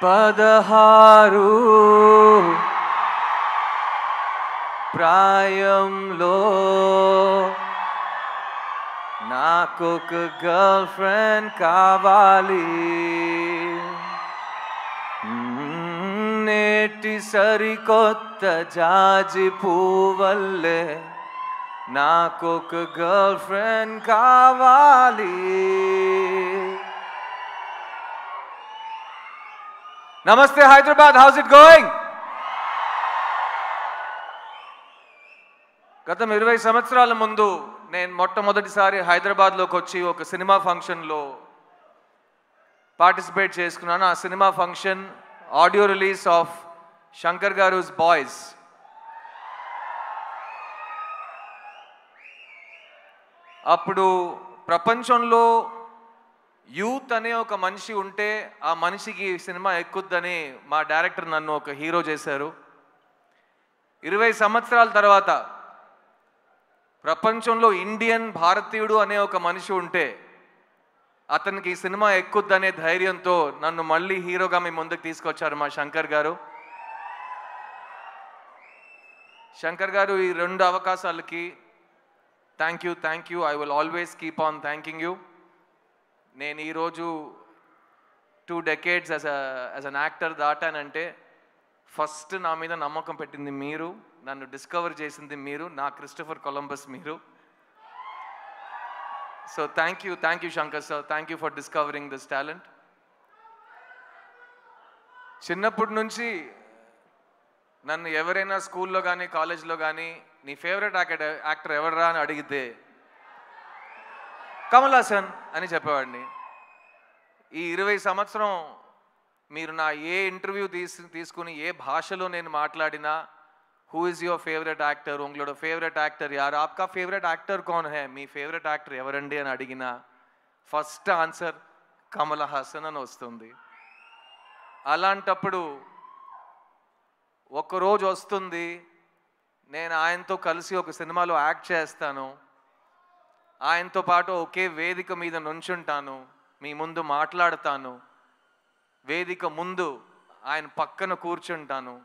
పదహారు ప్రాయంలో నాకొక గర్ల్ ఫ్రెండ్ కావాలి. నేటి సరికొత్త జాజి పువ్వల్లే నాకొక గర్ల్ ఫ్రెండ్ కావాలి. నమస్తే హైదరాబాద్, హౌస్ ఇట్ గోయింగ్? గతం 20 సంవత్సరాల ముందు నేను మొట్టమొదటిసారి హైదరాబాద్లోకి వచ్చి ఒక సినిమా ఫంక్షన్లో పార్టిసిపేట్ చేసుకున్నాను. ఆ cinema function audio release of Shankar గారు's బాయ్స్. అప్పుడు ప్రపంచంలో యూత్ అనే ఒక మనిషి ఉంటే ఆ మనిషికి సినిమా ఎక్కుద్దని మా డైరెక్టర్ నన్ను ఒక హీరో చేశారు. 20 సంవత్సరాల తర్వాత ప్రపంచంలో ఇండియన్ భారతీయుడు అనే ఒక మనిషి ఉంటే అతనికి ఈ సినిమా ఎక్కుద్దనే ధైర్యంతో నన్ను మళ్ళీ హీరోగా మీ ముందుకు తీసుకొచ్చారు మా శంకర్ గారు. శంకర్ గారు, ఈ 2 అవకాశాలకి thank you. I will always keep on thanking you. నేను ఈరోజు 2 decades యాజ్ అన్ యాక్టర్ దాటానంటే ఫస్ట్ నా మీద నమ్మకం పెట్టింది మీరు, నన్ను డిస్కవర్ చేసింది మీరు, నా క్రిస్టఫర్ కొలంబస్ మీరు. So thank you Shankar sir, thank you for discovering this talent. చిన్నప్పటి నుంచి నన్ను ఎవరైనా స్కూల్లో కానీ కాలేజ్లో కానీ నీ ఫేవరెట్ యాక్టర్ ఎవడరా అని అడిగితే కమల్ హాసన్ అని చెప్పేవాడిని. ఈ 20 సంవత్సరం మీరు నా ఏ ఇంటర్వ్యూ తీసుకుని ఏ భాషలో నేను మాట్లాడినా who is your favourite actor, ఉంగళోడ ఫేవరెట్ యాక్టర్ యార్, ఆప్కా ఫేవరెట్ యాక్టర్ కౌన్ హై, మీ ఫేవరెట్ యాక్టర్ ఎవరండి అని అడిగినా ఫస్ట్ ఆన్సర్ కమల్ హాసన్ అని వస్తుంది. అలాంటప్పుడు ఒకరోజు వస్తుంది నేను ఆయనతో కలిసి ఒక సినిమాలో యాక్ట్ చేస్తాను, ఆయనతో పాటు ఒకే వేదిక మీద నుంచుంటాను, మీ ముందు మాట్లాడతాను, వేదిక ముందు ఆయన పక్కన కూర్చుంటాను.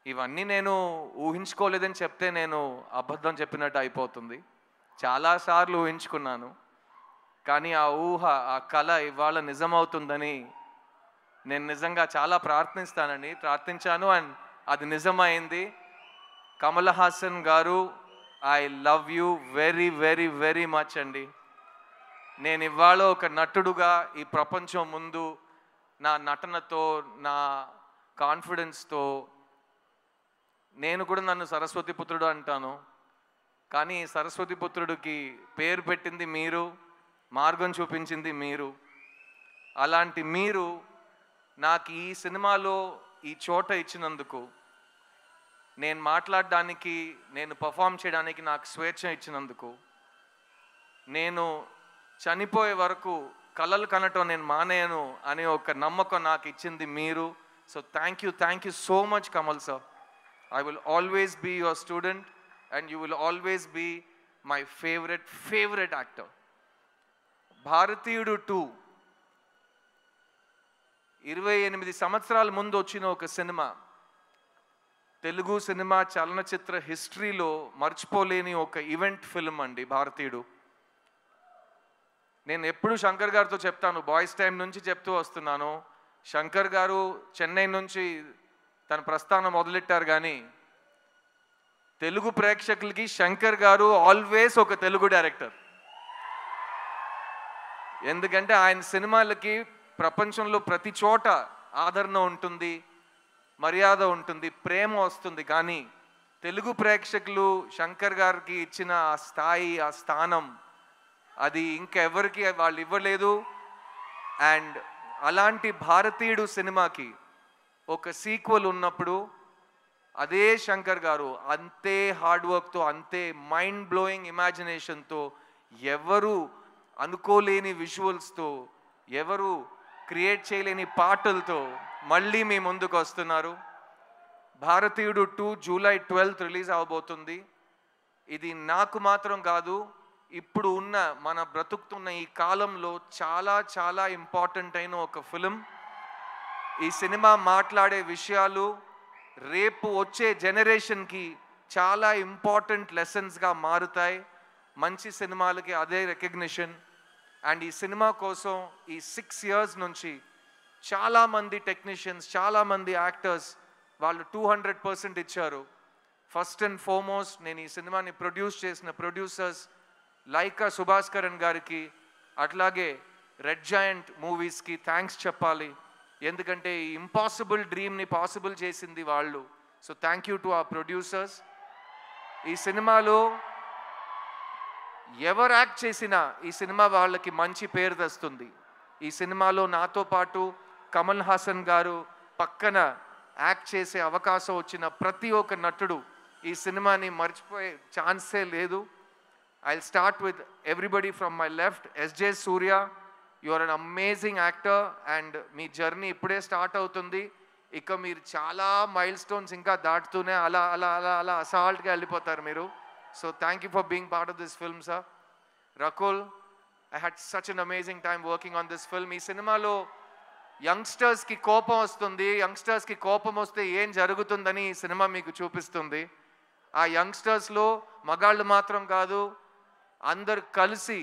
ఇవన్నీ నేను ఊహించుకోలేదని చెప్తే నేను అబద్ధం చెప్పినట్టు అయిపోతుంది. చాలాసార్లు ఊహించుకున్నాను, కానీ ఆ ఊహ, ఆ కళ ఇవాళ నిజమవుతుందని నేను నిజంగా చాలా ప్రార్థించాను అండ్ అది నిజమైంది. కమల్ హాసన్ గారు, I love you very very very much అండి. నేను ఇవాళ ఒక నటుడుగా ఈ ప్రపంచం ముందు నా నటనతో, నా కాన్ఫిడెన్స్తో, నేను కూడా నన్ను సరస్వతి పుత్రుడు అంటాను, కానీ సరస్వతి పుత్రుడికి పేరు పెట్టింది మీరు, మార్గం చూపించింది మీరు. అలాంటి మీరు నాకు ఈ సినిమాలో ఈ చోట ఇచ్చినందుకు, నేను మాట్లాడడానికి, నేను పర్ఫామ్ చేయడానికి నాకు స్వేచ్ఛ ఇచ్చినందుకు, నేను చనిపోయే వరకు కళలు కనటం నేను మానేయను అనే ఒక నమ్మకం నాకు ఇచ్చింది మీరు. So thank you so much Kamal sir. I will always be your student and you will always be my favorite actor. భారతీయుడు 2 28 సంవత్సరాల ముందు వచ్చిన ఒక సినిమా, తెలుగు సినిమా చలనచిత్ర హిస్టరీలో మర్చిపోలేని ఒక ఈవెంట్ ఫిల్మ్ అండి భారతీయుడు. నేను ఎప్పుడు శంకర్ గారితో చెప్తాను, బాయ్స్ టైం నుంచి చెప్తూ వస్తున్నాను, శంకర్ గారు చెన్నై నుంచి తన ప్రస్థానం మొదలెట్టారు, కానీ తెలుగు ప్రేక్షకులకి శంకర్ గారు ఆల్వేస్ ఒక తెలుగు డైరెక్టర్. ఎందుకంటే ఆయన సినిమాలకి ప్రపంచంలో ప్రతి చోట ఆదరణ ఉంటుంది, మర్యాద ఉంటుంది, ప్రేమ వస్తుంది, కానీ తెలుగు ప్రేక్షకులు శంకర్ గారికి ఇచ్చిన ఆ స్థాయి, ఆ స్థానం అది ఇంకెవరికి వాళ్ళు ఇవ్వలేదు. అండ్ అలాంటి భారతీయుడు సినిమాకి ఒక సీక్వెల్ ఉన్నప్పుడు అదే శంకర్ గారు అంతే హార్డ్ వర్క్తో, అంతే మైండ్ బ్లోయింగ్ ఇమాజినేషన్తో, ఎవరు అనుకోలేని విజువల్స్తో, ఎవరు క్రియేట్ చేయలేని పాటలతో మళ్ళీ మీ ముందుకు వస్తున్నారు. భారతీయుడు 2 జూలై 12 రిలీజ్ అవబోతుంది. ఇది నాకు మాత్రం కాదు, ఇప్పుడు ఉన్న మన బ్రతుకుతున్న ఈ కాలంలో చాలా చాలా ఇంపార్టెంట్ అయిన ఒక ఫిలిం. ఈ సినిమా మాట్లాడే విషయాలు రేపు వచ్చే జనరేషన్కి చాలా ఇంపార్టెంట్ లెసన్స్గా మారుతాయి. మంచి సినిమాలకి అదే రికగ్నిషన్. అండ్ ఈ సినిమా కోసం ఈ 6 years నుంచి చాలామంది టెక్నీషియన్స్, చాలామంది యాక్టర్స్ వాళ్ళు 200% ఇచ్చారు. ఫస్ట్ అండ్ ఫార్మోస్ట్ నేను ఈ సినిమాని ప్రొడ్యూస్ చేసిన ప్రొడ్యూసర్స్ లైకా సుభాస్కరన్ గారికి, అట్లాగే రెడ్ జాయింట్ మూవీస్కి థ్యాంక్స్ చెప్పాలి. ఎందుకంటే ఈ ఇంపాసిబుల్ డ్రీమ్ని పాసిబుల్ చేసింది వాళ్ళు. సో థ్యాంక్ యూ టు ఆ ప్రొడ్యూసర్స్. ఈ సినిమాలో ఎవరు యాక్ట్ చేసినా ఈ సినిమా వాళ్ళకి మంచి పేరు తెస్తుంది. ఈ సినిమాలో నాతో పాటు కమల్ హాసన్ గారు పక్కన యాక్ట్ చేసే అవకాశం వచ్చిన ప్రతి ఒక్క నటుడు ఈ సినిమాని మర్చిపోయే ఛాన్సే లేదు. I'll start with everybody from my left. S.J. Surya, you are an amazing actor and me journey ఇప్పుడే స్టార్ట్ అవుతుంది. ఇక మీరు చాలా మైల్ స్టోన్స్ ఇంకా దాటుతూనే అలా అలా అలా అలా అసాల్ట్గా వెళ్ళిపోతారు మీరు. So thank you for being part of this film sir. Rakul, I had such an amazing time working on this film. ఈ సినిమాలో యంగ్స్టర్స్కి కోపం వస్తుంది, యంగ్స్టర్స్కి కోపం వస్తే ఏం జరుగుతుందని ఈ సినిమా మీకు చూపిస్తుంది. ఆ యంగ్స్టర్స్లో మగాళ్ళు మాత్రం కాదు, అందరు కలిసి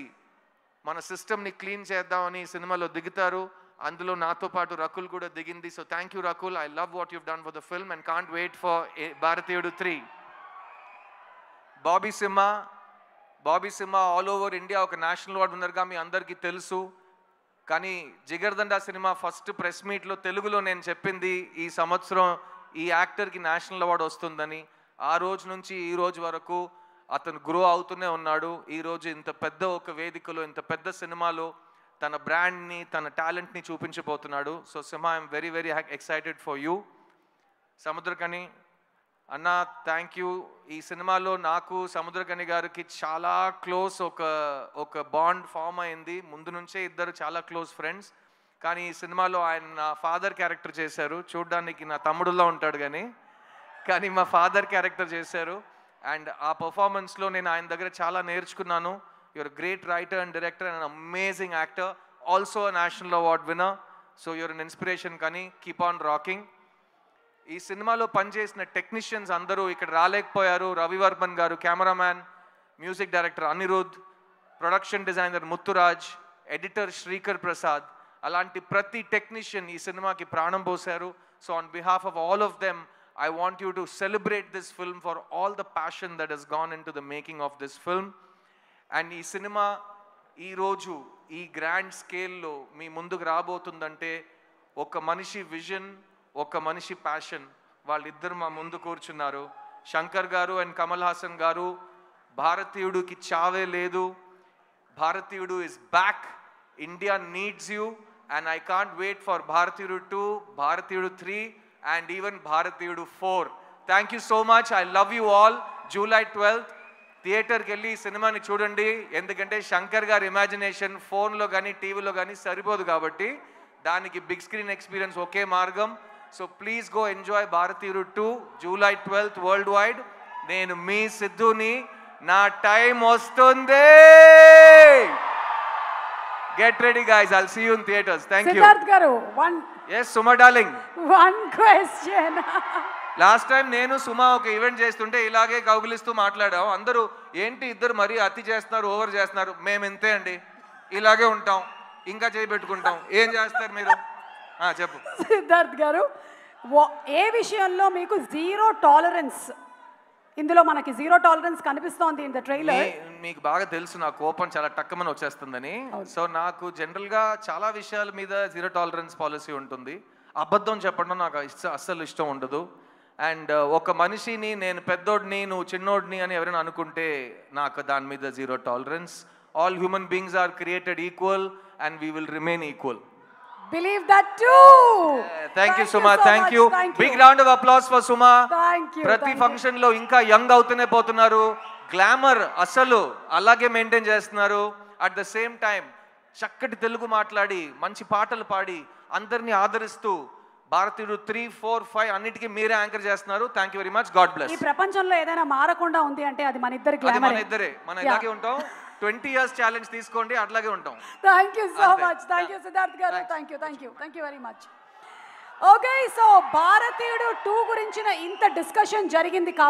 మన సిస్టమ్ని క్లీన్ చేద్దామని ఈ సినిమాలో దిగుతారు. అందులో నాతో పాటు రకుల్ కూడా దిగింది. So thank you Rakul. I love what you've done for the film and can't wait for Bharateeyudu 3. Bobby Simha all over India ఒక నేషనల్ అవార్డు విన్నర్గా మీ అందరికీ తెలుసు. కానీ జిగర్దండా సినిమా ఫస్ట్ ప్రెస్ మీట్లో తెలుగులో నేను చెప్పింది ఈ సంవత్సరం ఈ యాక్టర్కి నేషనల్ అవార్డు వస్తుందని. ఆ రోజు నుంచి ఈ రోజు వరకు అతను గ్రో అవుతూనే ఉన్నాడు. ఈరోజు ఇంత పెద్ద ఒక వేదికలో, ఇంత పెద్ద సినిమాలో తన బ్రాండ్ని, తన టాలెంట్ని చూపించబోతున్నాడు. So Simha, I'm very very excited for you. Samuthirakani అన్న, థ్యాంక్ యూ. ఈ సినిమాలో నాకు సముద్రకని గారికి చాలా క్లోజ్ ఒక బాండ్ ఫామ్ అయింది. ముందు నుంచే ఇద్దరు చాలా క్లోజ్ ఫ్రెండ్స్. కానీ ఈ సినిమాలో ఆయన నా ఫాదర్ క్యారెక్టర్ చేశారు. చూడ్డానికి నా తమ్ముడులా ఉంటాడు కానీ మా ఫాదర్ క్యారెక్టర్ చేశారు. అండ్ ఆ పర్ఫార్మెన్స్లో నేను ఆయన దగ్గర చాలా నేర్చుకున్నాను. You're great writer and director and amazing actor, also national award winner. So you're an inspiration. కానీ కీప్ ఆన్ రాకింగ్. ఈ సినిమాలో పనిచేసిన టెక్నీషియన్స్ అందరూ ఇక్కడ రాలేకపోయారు. Ravivarman garu cameraman, music director Anirudh, production designer Muthuraj, editor Sreekar Prasad, అలాంటి ప్రతి టెక్నీషియన్ ఈ సినిమాకి ప్రాణం పోశారు. So on behalf of all of them I want you to celebrate this film for all the passion that has gone into the making of this film. And ee cinema ee roju ee grand scale lo mee munduku raabotundante oka manishi vision, oka manishi passion valliddaru ma mundu koorchunnaru. Shankar garu and Kamal Hassan garu, bharatiyudu ki chave ledu, bharatiyudu is back, India needs you, and I can't wait for bharatiyudu 2, bharatiyudu 3 and even bharatiyudu 4. Thank you so much. I love you all. July 12th థియేటర్కి వెళ్ళి ఈ సినిమాని చూడండి. ఎందుకంటే శంకర్ గారి imagination ఫోన్లో కానీ టీవీలో కానీ సరిపోదు కాబట్టి దానికి బిగ్ స్క్రీన్ ఎక్స్పీరియన్స్ ఒకే మార్గం. సో ప్లీజ్ గో ఎంజాయ్ భారతీయుడు 2 July 12th వరల్డ్ వైడ్. నేను మీ సిద్ధుని, నా టైం వస్తుంది. Get ready guys, I'll see you in theaters. Thank you. Siddharth garu, Yes, Suma darling. One question. Last time నేను సుమా ఒక event చేస్తుంటే ఇలాగే కౌగిలిస్తూ మాట్లాడాం. అందరూ ఏంటి ఇద్దరు మరీ అతి చేస్తున్నారు, ఓవర్ చేస్తున్నారు. మేము ఇంతే అండి, ఇలాగే ఉంటాం, ఇంకా చేయబెట్టుకుంటాం. ఏం చేస్తారు మీరు? చెప్పు సిద్ధార్థ్ గారు, ఏ విషయంలో మీకు జీరో టాలరెన్స్? ఇందులో మనకి జీరో టాలరెన్స్ కనిపిస్తోంది ఇన్ ద ట్రైలర్. మీకు బాగా తెలుసు నా కోపం చాలా టక్కమని వచ్చేస్తుందని. సో నాకు జనరల్గా చాలా విషయాల మీద జీరో టాలరెన్స్ పాలసీ ఉంటుంది. అబద్ధం చెప్పడం నాకు అస్సలు ఇష్టం ఉండదు. అండ్ ఒక మనిషిని నేను పెద్దోడిని నువ్వు చిన్నోడిని అని ఎవరైనా అనుకుంటే నాకు దాని మీద zero tolerance. All human beings are created equal and we will remain equal. Believe that too. Thank you Suma, thank you. Big round of applause for Suma. Thank you. ప్రతి ఫంక్షన్ లో ఇంకా యంగ్ అవుతూనే పోతున్నారు. Glamour అసలు అలాగే maintain చేస్తున్నారు. At the same time చక్కటి తెలుగు మాట్లాడి మంచి పాటలు పాడి అందరినీ ఆదరిస్తూ భారతీయుడు 3, 4, 5 అన్నిటికీ మీరే యాంకర్ చేస్తున్నారు. Thank you very much. God bless. ఈ ప్రపంచంలో ఏదైనా మారకుండా ఉంది అంటే అది మన ఇద్దరి గ్లామర్. మన ఇద్దరే, మనం ఇలాగే ఉంటాం. 20 years ఛాలెంజ్ తీసుకోండి, అట్లాగే ఉంటాం. Thank you so much. Thank you Siddharth గారు. Thank you very much. Okay, so Bharateeyudu 2 గురించిన ఇంత డిస్కషన్ జరిగింది కాబట్టి